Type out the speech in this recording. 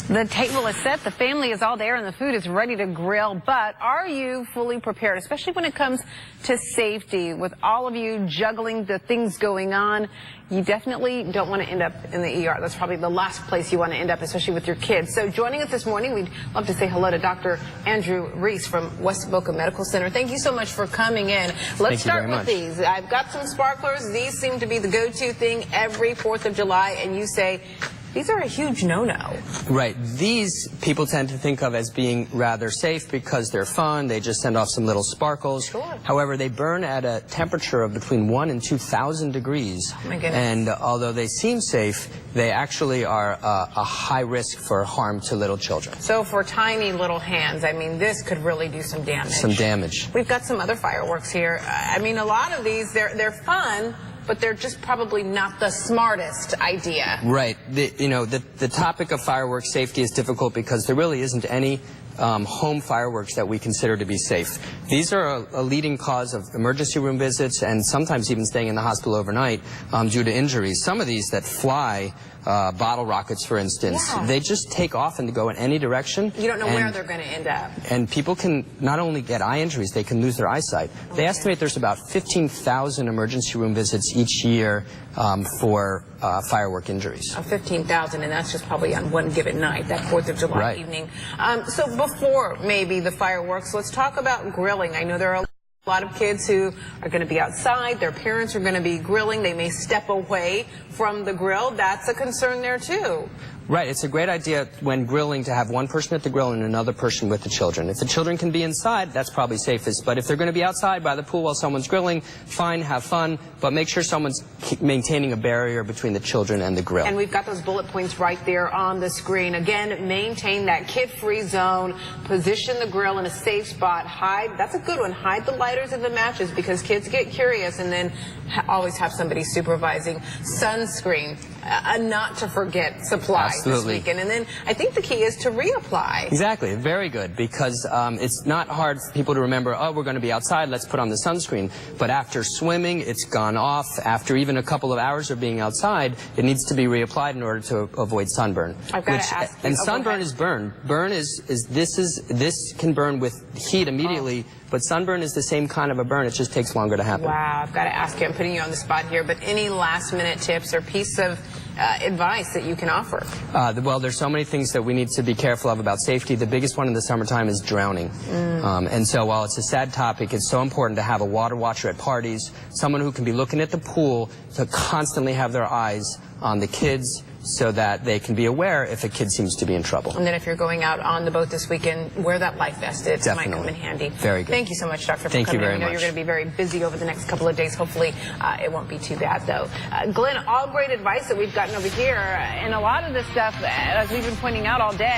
The table is set, the family is all there, and the food is ready to grill. But are you fully prepared, especially when it comes to safety? With all of you juggling the things going on, you definitely don't want to end up in the ER. That's probably the last place you want to end up, especially with your kids. So joining us this morning, we'd love to say hello to Dr. Andrew Reiss from West Boca Medical Center. Thank you so much for coming in. Let's start with these. I've got some sparklers. These seem to be the go-to thing every 4th of July, and you say these are a huge no-no. Right. These people tend to think of as being rather safe because they're fun. They just send off some little sparkles. Sure. However, they burn at a temperature of between 1,000 and 2,000 degrees. Oh my goodness. And although they seem safe, they actually are a high risk for harm to little children. So for tiny little hands, I mean, this could really do some damage. Some damage. We've got some other fireworks here. I mean, a lot of these, they're fun, but they're just probably not the smartest idea. Right. The topic of fireworks safety is difficult because there really isn't any home fireworks that we consider to be safe. These are a leading cause of emergency room visits and sometimes even staying in the hospital overnight due to injuries. Some of these that fly, bottle rockets for instance, they just take off and go in any direction. You don't know where they're going to end up. And people can not only get eye injuries, they can lose their eyesight. They estimate there's about 15,000 emergency room visits each year for firework injuries. 15,000, and that's just probably on one given night, that 4th of July evening. So before maybe the fireworks, let's talk about grilling. I know there are a lot of kids who are going to be outside. Their parents are going to be grilling. They may step away from the grill. That's a concern there, too. Right. It's a great idea when grilling to have one person at the grill and another person with the children. If the children can be inside, that's probably safest. But if they're going to be outside by the pool while someone's grilling, fine, have fun, but make sure someone's maintaining a barrier between the children and the grill. And we've got those bullet points right there on the screen. Again, maintain that kid-free zone, position the grill in a safe spot, hide, that's a good one, hide the lighters and the matches because kids get curious, and then always have somebody supervising. Sunscreen, not to forget supplies. Absolutely. This weekend. And then I think the key is to reapply. Exactly. Very good, because it's not hard for people to remember, oh, we're going to be outside, let's put on the sunscreen. But after swimming, it's gone off. After even a couple of hours of being outside, it needs to be reapplied in order to avoid sunburn. I've got to ask you. And sunburn is burn. Burn this can burn with heat immediately, but sunburn is the same kind of a burn. It just takes longer to happen. Wow. I've got to ask you, I'm putting you on the spot here, but any last-minute tips or piece of advice that you can offer? Well, there's so many things that we need to be careful of about safety. The biggest one in the summertime is drowning. And so while it's a sad topic, it's so important to have a water watcher at parties, someone who can be looking at the pool to constantly have their eyes on the kids so that they can be aware if a kid seems to be in trouble. And then if you're going out on the boat this weekend, wear that life vest. It might come in handy. Very good. Thank you so much, Doctor, for coming in. I know you're going to be very busy over the next couple of days. Hopefully it won't be too bad, though. Glenn, all great advice that we've gotten over here. And a lot of this stuff, as we've been pointing out all day,